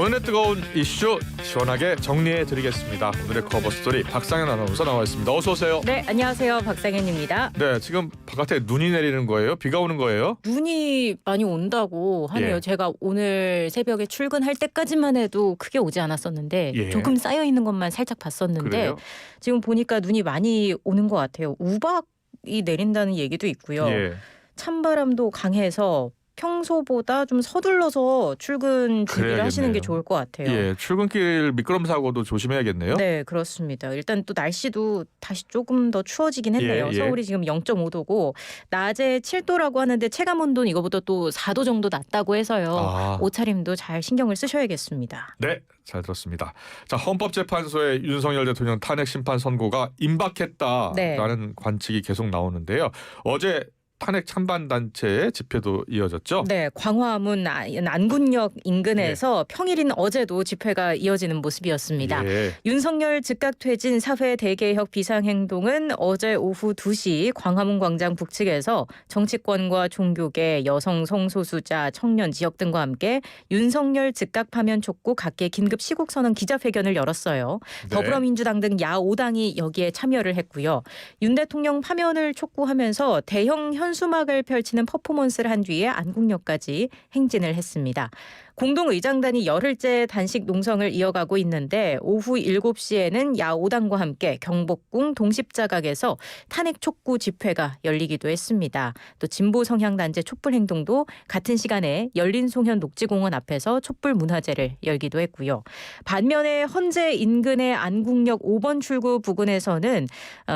오늘의 뜨거운 이슈 시원하게 정리해드리겠습니다. 오늘의 커버 스토리 박상현 아나운서 나와 있습니다. 어서 오세요. 네, 안녕하세요. 박상현입니다. 네, 지금 바깥에 눈이 내리는 거예요? 비가 오는 거예요? 눈이 많이 온다고 하네요. 예. 제가 오늘 새벽에 출근할 때까지만 해도 크게 오지 않았었는데 예. 조금 쌓여 있는 것만 살짝 봤었는데 그래요? 지금 보니까 눈이 많이 오는 것 같아요. 우박이 내린다는 얘기도 있고요. 예. 찬바람도 강해서 평소보다 좀 서둘러서 출근 준비를 그래야겠네요. 하시는 게 좋을 것 같아요. 예, 출근길 미끄럼 사고도 조심해야겠네요. 네, 그렇습니다. 일단 또 날씨도 다시 조금 더 추워지긴 했네요. 예, 예. 서울이 지금 0.5도고 낮에 7도라고 하는데 체감 온도는 이거보다 또 4도 정도 낮다고 해서요. 아. 옷차림도 잘 신경을 쓰셔야겠습니다. 네, 잘 들었습니다. 자, 헌법재판소의 윤석열 대통령 탄핵 심판 선고가 임박했다라는 네. 관측이 계속 나오는데요. 어제 탄핵 찬반 단체의 집회도 이어졌죠? 네, 광화문 안군역 인근에서 평일인 어제도 집회가 이어지는 모습이었습니다. 예. 윤석열 즉각 퇴진 사회 대개혁 비상행동은 어제 오후 2시 광화문 광장 북측에서 정치권과 종교계, 여성 성소수자, 청년 지역 등과 함께 윤석열 즉각 파면 촉구 각계 긴급 시국선언 기자회견을 열었어요. 네. 더불어민주당 등 야5당이 여기에 참여를 했고요. 윤 대통령 파면을 촉구하면서 대형 현수막을 펼치는 퍼포먼스를 한 뒤에 안국역까지 행진을 했습니다. 공동의장단이 열흘째 단식 농성을 이어가고 있는데 오후 7시에는 야5당과 함께 경복궁 동십자각에서 탄핵 촉구 집회가 열리기도 했습니다. 또 진보 성향단체 촛불행동도 같은 시간에 열린송현 녹지공원 앞에서 촛불 문화제를 열기도 했고요. 반면에 헌재 인근의 안국역 5번 출구 부근에서는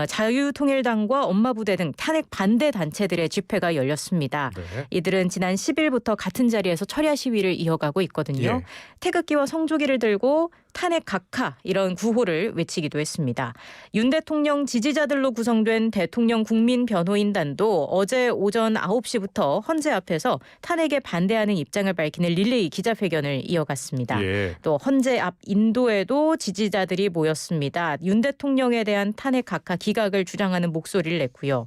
자유통일당과 엄마부대 등 탄핵 반대 단체들의 집회가 열렸습니다. 네. 이들은 지난 10일부터 같은 자리에서 철야 시위를 이어가고 있거든요. 예. 태극기와 성조기를 들고 탄핵 각하 이런 구호를 외치기도 했습니다. 윤 대통령 지지자들로 구성된 대통령 국민변호인단도 어제 오전 9시부터 헌재 앞에서 탄핵에 반대하는 입장을 밝히는 릴레이 기자회견을 이어갔습니다. 예. 또 헌재 앞 인도에도 지지자들이 모였습니다. 윤 대통령에 대한 탄핵 각하 기각을 주장하는 목소리를 냈고요.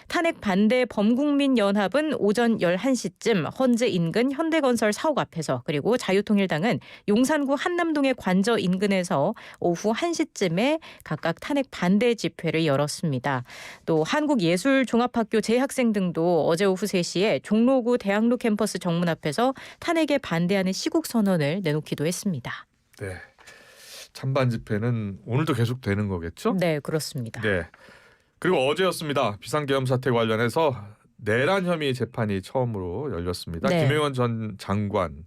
탄핵 반대 범국민연합은 오전 11시쯤 헌재 인근 현대건설 사옥 앞에서 그리고 자유통일당은 용산구 한남동의 관저 인근에서 오후 1시쯤에 각각 탄핵 반대 집회를 열었습니다. 또 한국예술종합학교 재학생 등도 어제 오후 3시에 종로구 대학로 캠퍼스 정문 앞에서 탄핵에 반대하는 시국선언을 내놓기도 했습니다. 네. 찬반 집회는 오늘도 계속 되는 거겠죠? 네, 그렇습니다. 네. 그리고 어제였습니다. 비상계엄 사태 관련해서 내란 혐의 재판이 처음으로 열렸습니다. 네. 김용현 전 장관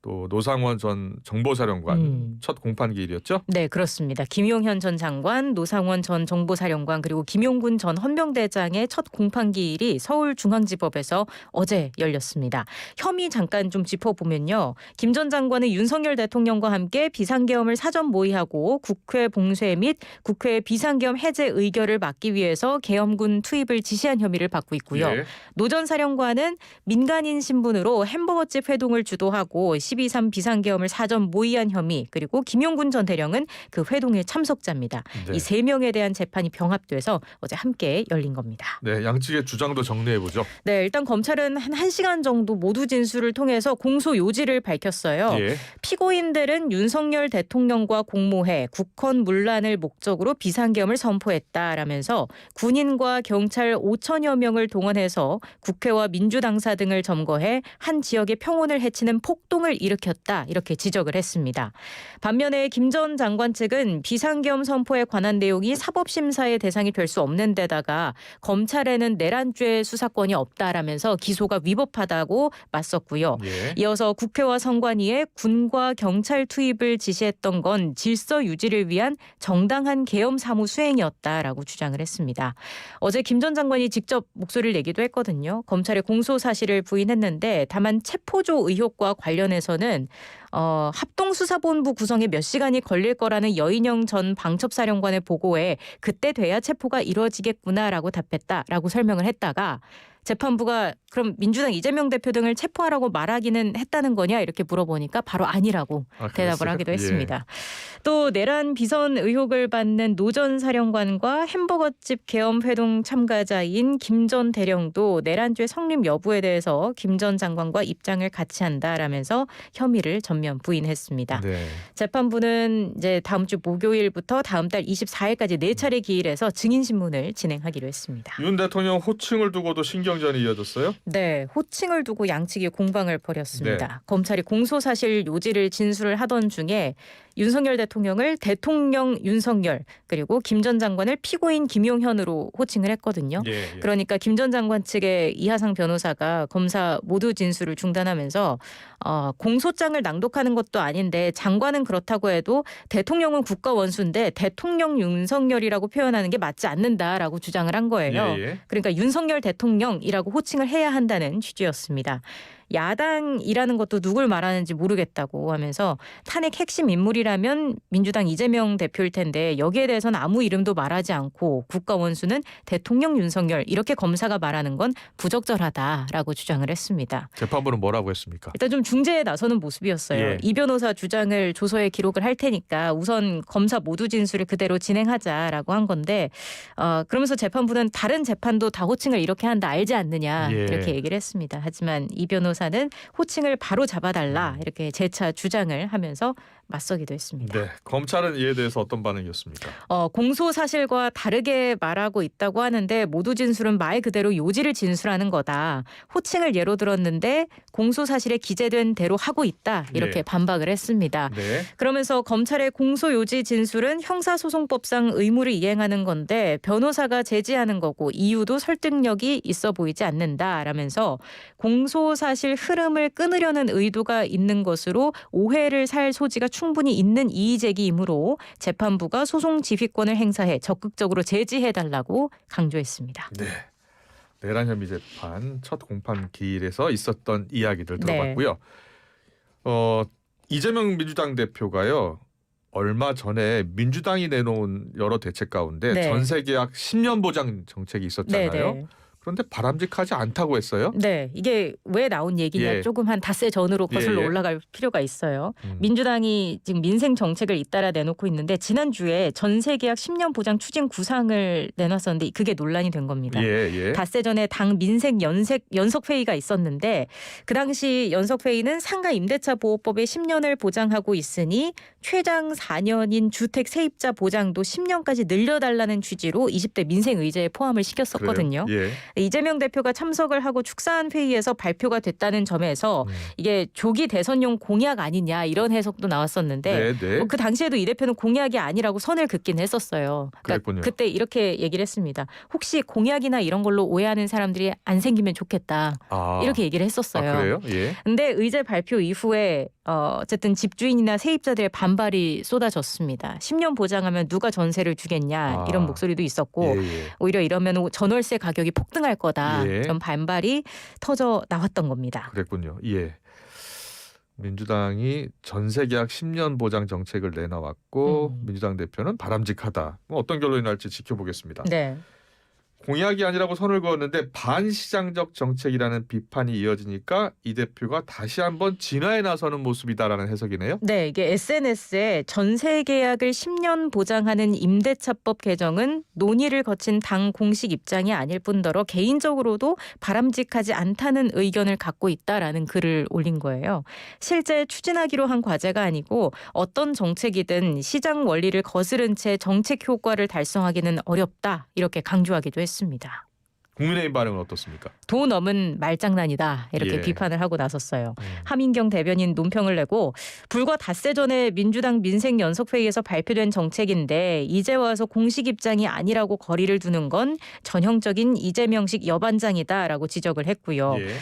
또 노상원 전 정보사령관 첫 공판기일이었죠? 네, 그렇습니다. 김용현 전 장관, 노상원 전 정보사령관 그리고 김용군 전 헌병대장의 첫 공판기일이 서울중앙지법에서 어제 열렸습니다. 혐의 잠깐 좀 짚어보면요. 김 전 장관은 윤석열 대통령과 함께 비상계엄을 사전 모의하고 국회 봉쇄 및 국회 비상계엄 해제 의결을 막기 위해서 계엄군 투입을 지시한 혐의를 받고 있고요. 예. 노 전 사령관은 민간인 신분으로 햄버거집 회동을 주도하고 12.3 비상계엄을 사전 모의한 혐의 그리고 김용군 전 대령은 그 회동의 참석자입니다. 네. 이 3명에 대한 재판이 병합돼서 어제 함께 열린 겁니다. 네, 양측의 주장도 정리해보죠. 네, 일단 검찰은 한 1시간 정도 모두 진술을 통해서 공소 요지를 밝혔어요. 예. 피고인들은 윤석열 대통령과 공모해 국헌 문란을 목적으로 비상계엄을 선포했다라면서 군인과 경찰 5천여 명을 동원해서 국회와 민주당사 등을 점거해 한 지역의 평온을 해치는 폭동을 일으켰다 이렇게 지적을 했습니다. 반면에 김 전 장관 측은 비상계엄 선포에 관한 내용이 사법심사의 대상이 될 수 없는 데다가 검찰에는 내란죄 수사권이 없다라면서 기소가 위법하다고 맞섰고요. 예. 이어서 국회와 선관위에 군과 경찰 투입을 지시했던 건 질서 유지를 위한 정당한 계엄 사무 수행이었다라고 주장을 했습니다. 어제 김 전 장관이 직접 목소리를 내기도 했거든요. 검찰의 공소 사실을 부인했는데 다만 체포조 의혹과 관련해서는 합동수사본부 구성에 몇 시간이 걸릴 거라는 여인영 전 방첩사령관의 보고에 그때 돼야 체포가 이루어지겠구나라고 답했다라고 설명을 했다가 재판부가 그럼 민주당 이재명 대표 등을 체포하라고 말하기는 했다는 거냐 이렇게 물어보니까 바로 아니라고 대답을 그랬어요? 하기도 예. 했습니다. 또 내란 비선 의혹을 받는 노 전 사령관과 햄버거집 계엄 회동 참가자인 김 전 대령도 내란죄 성립 여부에 대해서 김 전 장관과 입장을 같이 한다라면서 혐의를 전면 부인했습니다. 네. 재판부는 이제 다음 주 목요일부터 다음 달 24일까지 4차례 기일해서 증인 신문을 진행하기로 했습니다. 윤 대통령 호칭을 두고도 신경전이 이어졌어요? 네, 호칭을 두고 양측이 공방을 벌였습니다. 네. 검찰이 공소사실 요지를 진술을 하던 중에 윤석열 대통령을 대통령 윤석열 그리고 김 전 장관을 피고인 김용현으로 호칭을 했거든요. 예. 그러니까 김 전 장관 측의 이하상 변호사가 검사 모두 진술을 중단하면서 공소장을 낭독하는 것도 아닌데 장관은 그렇다고 해도 대통령은 국가 원수인데 대통령 윤석열이라고 표현하는 게 맞지 않는다라고 주장을 한 거예요. 예. 그러니까 윤석열 대통령이라고 호칭을 해야 한다는 취지였습니다. 야당이라는 것도 누굴 말하는지 모르겠다고 하면서 탄핵 핵심 인물이라면 민주당 이재명 대표일 텐데 여기에 대해서는 아무 이름도 말하지 않고 국가 원수는 대통령 윤석열 이렇게 검사가 말하는 건 부적절하다라고 주장을 했습니다. 재판부는 뭐라고 했습니까? 일단 좀 중재에 나서는 모습이었어요. 예. 이 변호사 주장을 조서에 기록을 할 테니까 우선 검사 모두 진술을 그대로 진행하자라고 한 건데 그러면서 재판부는 다른 재판도 다 호칭을 이렇게 한다 알지 않느냐 예. 이렇게 얘기를 했습니다. 하지만 이 변호사는 호칭을 바로 잡아달라 이렇게 재차 주장을 하면서 맞서기도 했습니다. 네. 검찰은 이에 대해서 어떤 반응이었습니까? 공소 사실과 다르게 말하고 있다고 하는데 모두 진술은 말 그대로 요지를 진술하는 거다. 호칭을 예로 들었는데 공소 사실에 기재된 대로 하고 있다. 이렇게 예. 반박을 했습니다. 네. 그러면서 검찰의 공소 요지 진술은 형사소송법상 의무를 이행하는 건데 변호사가 제지하는 거고 이유도 설득력이 있어 보이지 않는다라면서 공소 사실 흐름을 끊으려는 의도가 있는 것으로 오해를 살 소지가 충분히 있는 이의제기이므로 재판부가 소송 지휘권을 행사해 적극적으로 제지해달라고 강조했습니다. 네. 내란 혐의 재판 첫 공판 기일에서 있었던 이야기들 네. 들어봤고요. 이재명 민주당 대표가요. 얼마 전에 민주당이 내놓은 여러 대책 가운데 네. 전세 계약 10년 보장 정책이 있었잖아요. 네. 그런데 바람직하지 않다고 했어요. 네, 이게 왜 나온 얘기냐 예. 조금 한 닷새 전으로 거슬러 예. 올라갈 필요가 있어요. 민주당이 지금 민생 정책을 잇따라 내놓고 있는데 지난주에 전세 계약 10년 보장 추진 구상을 내놨었는데 그게 논란이 된 겁니다. 예. 닷새 전에 당 민생 연석회의가 있었는데 그 당시 연석회의는 상가 임대차 보호법에 10년을 보장하고 있으니 최장 4년인 주택 세입자 보장도 10년까지 늘려달라는 취지로 20대 민생 의제에 포함을 시켰었거든요. 그래요? 예. 이재명 대표가 참석을 하고 축사한 회의에서 발표가 됐다는 점에서 이게 조기 대선용 공약 아니냐 이런 해석도 나왔었는데 네. 그 당시에도 이 대표는 공약이 아니라고 선을 긋긴 했었어요. 그러니까 그랬군요. 그때 이렇게 얘기를 했습니다. 혹시 공약이나 이런 걸로 오해하는 사람들이 안 생기면 좋겠다. 이렇게 얘기를 했었어요. 그래요? 예. 근데 의제 발표 이후에 어쨌든 집주인이나 세입자들의 반발이 쏟아졌습니다. 10년 보장하면 누가 전세를 주겠냐 이런 목소리도 있었고 예. 오히려 이러면 전월세 가격이 폭등할 거다. 예. 이런 반발이 터져 나왔던 겁니다. 그랬군요. 예. 민주당이 전세 계약 10년 보장 정책을 내놔왔고 민주당 대표는 바람직하다. 어떤 결론이 날지 지켜보겠습니다. 네. 공약이 아니라고 선을 그었는데 반시장적 정책이라는 비판이 이어지니까 이 대표가 다시 한번 진화에 나서는 모습이다라는 해석이네요. 네, 이게 SNS에 전세 계약을 10년 보장하는 임대차법 개정은 논의를 거친 당 공식 입장이 아닐 뿐더러 개인적으로도 바람직하지 않다는 의견을 갖고 있다라는 글을 올린 거예요. 실제 추진하기로 한 과제가 아니고 어떤 정책이든 시장 원리를 거스른 채 정책 효과를 달성하기는 어렵다 이렇게 강조하기도 했습니다. 국민의힘 반응은 어떻습니까? 도 넘은 말장난이다 이렇게 예. 비판을 하고 나섰어요. 하민경 대변인 논평을 내고 불과 닷새 전에 민주당 민생연석회의에서 발표된 정책인데 이제 와서 공식 입장이 아니라고 거리를 두는 건 전형적인 이재명식 여반장이다라고 지적을 했고요. 예.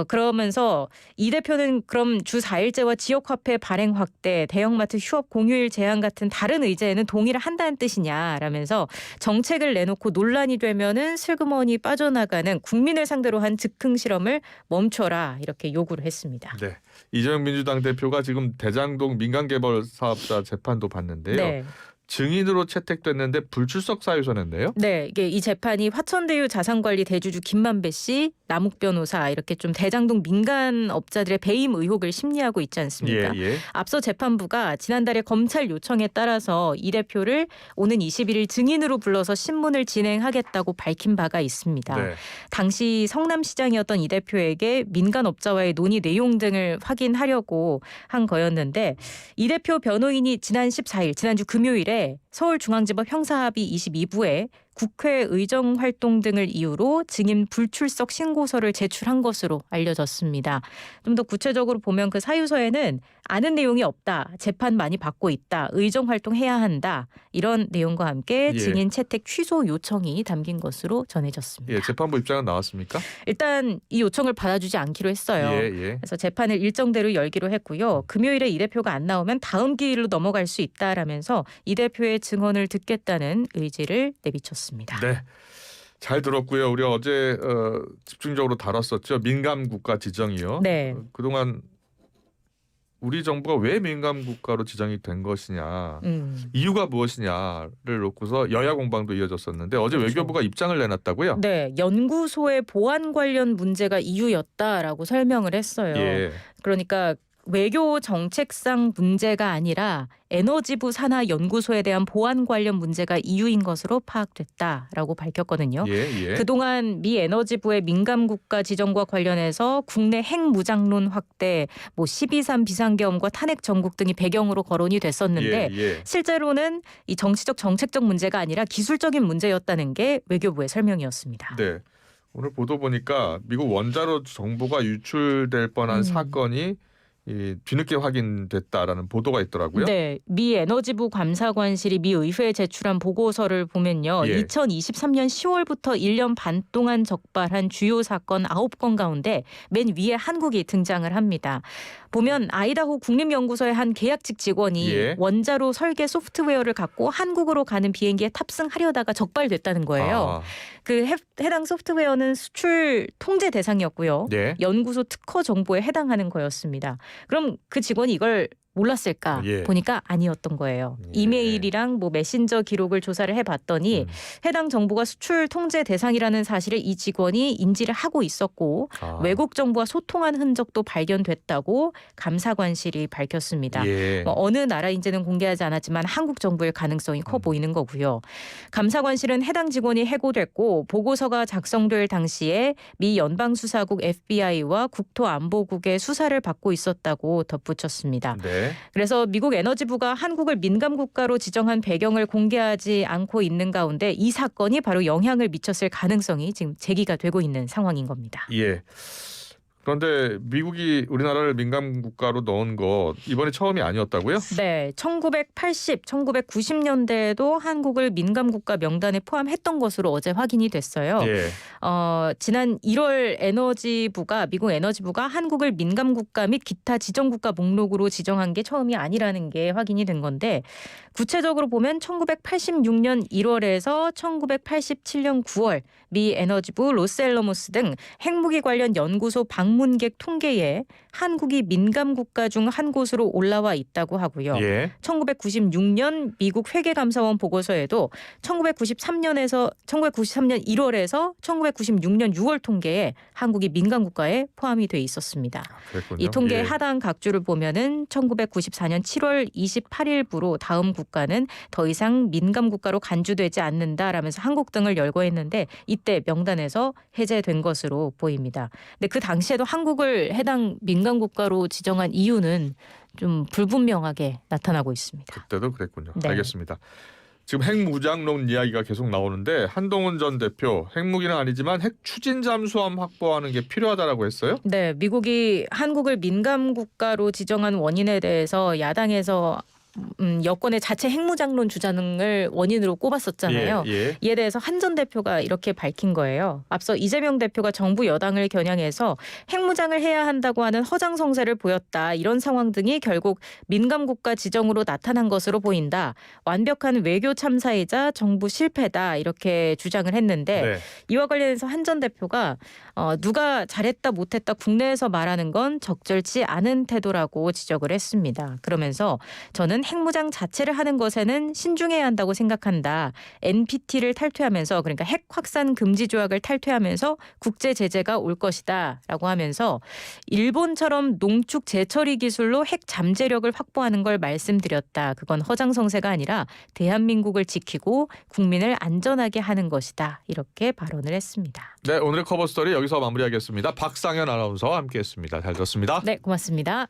그러면서 이 대표는 그럼 주 4일제와 지역화폐 발행 확대, 대형마트 휴업 공휴일 제한 같은 다른 의제에는 동의를 한다는 뜻이냐라면서 정책을 내놓고 논란이 되면은 슬그머니 빠져나가는 국민을 상대로 한 즉흥 실험을 멈춰라 이렇게 요구를 했습니다. 네. 이재명 민주당 대표가 지금 대장동 민간개발 사업자 재판도 받는데요. 네. 증인으로 채택됐는데 불출석 사유서인데요. 네, 이게 이 재판이 화천대유 자산관리 대주주 김만배 씨, 남욱 변호사 이렇게 좀 대장동 민간업자들의 배임 의혹을 심리하고 있지 않습니까? 예. 앞서 재판부가 지난달에 검찰 요청에 따라서 이 대표를 오는 21일 증인으로 불러서 신문을 진행하겠다고 밝힌 바가 있습니다. 네. 당시 성남시장이었던 이 대표에게 민간업자와의 논의 내용 등을 확인하려고 한 거였는데 이 대표 변호인이 지난 14일, 지난주 금요일에 서울중앙지법 형사합의 22부에 국회 의정 활동 등을 이유로 증인 불출석 신고서를 제출한 것으로 알려졌습니다. 좀 더 구체적으로 보면 그 사유서에는 아는 내용이 없다, 재판 많이 받고 있다, 의정 활동해야 한다 이런 내용과 함께 예. 증인 채택 취소 요청이 담긴 것으로 전해졌습니다. 예, 재판부 입장은 나왔습니까? 일단 이 요청을 받아주지 않기로 했어요. 예. 그래서 재판을 일정대로 열기로 했고요. 금요일에 이 대표가 안 나오면 다음 기일로 넘어갈 수 있다라면서 이 대표의 증언을 듣겠다는 의지를 내비쳤습니다. 네. 잘 들었고요. 우리 어제 집중적으로 다뤘었죠. 민감 국가 지정이요. 네. 그동안 우리 정부가 왜 민감 국가로 지정이 된 것이냐, 이유가 무엇이냐를 놓고서 여야 공방도 이어졌었는데 어제 그렇죠. 외교부가 입장을 내놨다고요. 네, 연구소의 보안 관련 문제가 이유였다라고 설명을 했어요. 예. 그러니까 외교 정책상 문제가 아니라 에너지부 산하 연구소에 대한 보안 관련 문제가 이유인 것으로 파악됐다라고 밝혔거든요. 예. 그동안 미 에너지부의 민감 국가 지정과 관련해서 국내 핵 무장론 확대, 12.3 비상계엄과 탄핵 정국 등이 배경으로 거론이 됐었는데 예. 실제로는 이 정치적 정책적 문제가 아니라 기술적인 문제였다는 게 외교부의 설명이었습니다. 네. 오늘 보도 보니까 미국 원자로 정보가 유출될 뻔한 사건이 뒤늦게 확인됐다라는 보도가 있더라고요. 네, 미 에너지부 감사관실이 미 의회에 제출한 보고서를 보면요. 예. 2023년 10월부터 1년 반 동안 적발한 주요 사건 9건 가운데 맨 위에 한국이 등장을 합니다. 보면 아이다호 국립연구소의 한 계약직 직원이 예. 원자로 설계 소프트웨어를 갖고 한국으로 가는 비행기에 탑승하려다가 적발됐다는 거예요. 그 해당 소프트웨어는 수출 통제 대상이었고요. 네. 연구소 특허 정보에 해당하는 거였습니다. 그럼 그 직원이 이걸 몰랐을까 예. 보니까 아니었던 거예요. 예. 이메일이랑 메신저 기록을 조사를 해봤더니 해당 정보가 수출 통제 대상이라는 사실을 이 직원이 인지를 하고 있었고 외국 정부와 소통한 흔적도 발견됐다고 감사관실이 밝혔습니다. 예. 어느 나라인지는 공개하지 않았지만 한국 정부일 가능성이 커 보이는 거고요. 감사관실은 해당 직원이 해고됐고 보고서가 작성될 당시에 미 연방수사국 FBI와 국토안보국의 수사를 받고 있었다고 덧붙였습니다. 네. 그래서 미국 에너지부가 한국을 민감 국가로 지정한 배경을 공개하지 않고 있는 가운데 이 사건이 바로 영향을 미쳤을 가능성이 지금 제기가 되고 있는 상황인 겁니다. 예. 그런데 미국이 우리나라를 민감 국가로 넣은 거 이번이 처음이 아니었다고요? 네, 1980, 1990년대에도 한국을 민감 국가 명단에 포함했던 것으로 어제 확인이 됐어요. 예. 지난 1월 미국 에너지부가 한국을 민감 국가 및 기타 지정 국가 목록으로 지정한 게 처음이 아니라는 게 확인이 된 건데 구체적으로 보면 1986년 1월에서 1987년 9월 미 에너지부 로스앨러모스 등 핵무기 관련 연구소 방문객 통계에 한국이 민감 국가 중 한 곳으로 올라와 있다고 하고요. 예. 1996년 미국 회계감사원 보고서에도 1993년 1월에서 1996년 6월 통계에 한국이 민감 국가에 포함이 돼 있었습니다. 그랬군요. 이 통계 예. 하단 각주를 보면은 1994년 7월 28일부로 다음 국가는 더 이상 민감 국가로 간주되지 않는다라면서 한국 등을 열거했는데 이때 명단에서 해제된 것으로 보입니다. 근데 그 당시에도 한국을 해당 민감 국가로 지정한 이유는 좀 불분명하게 나타나고 있습니다. 그때도 그랬군요. 네. 알겠습니다. 지금 핵무장론 이야기가 계속 나오는데 한동훈 전 대표 핵무기는 아니지만 핵 추진 잠수함 확보하는 게 필요하다라고 했어요? 네, 미국이 한국을 민감 국가로 지정한 원인에 대해서 야당에서 여권의 자체 핵무장론 주장을 원인으로 꼽았었잖아요. 예. 이에 대해서 한 전 대표가 이렇게 밝힌 거예요. 앞서 이재명 대표가 정부 여당을 겨냥해서 핵무장을 해야 한다고 하는 허장성세를 보였다. 이런 상황 등이 결국 민감국가 지정으로 나타난 것으로 보인다. 완벽한 외교 참사이자 정부 실패다. 이렇게 주장을 했는데 네. 이와 관련해서 한 전 대표가 누가 잘했다 못했다 국내에서 말하는 건 적절치 않은 태도라고 지적을 했습니다. 그러면서 저는 미국은 핵무장 자체를 하는 것에는 신중해야 한다고 생각한다. NPT를 탈퇴하면서 그러니까 핵 확산 금지 조약을 탈퇴하면서 국제 제재가 올 것이다라고 하면서 일본처럼 농축 재처리 기술로 핵 잠재력을 확보하는 걸 말씀드렸다. 그건 허장성세가 아니라 대한민국을 지키고 국민을 안전하게 하는 것이다. 이렇게 발언을 했습니다. 네, 오늘의 커버스토리 여기서 마무리하겠습니다. 박상현 아나운서와 함께했습니다. 잘 들었습니다. 네, 고맙습니다.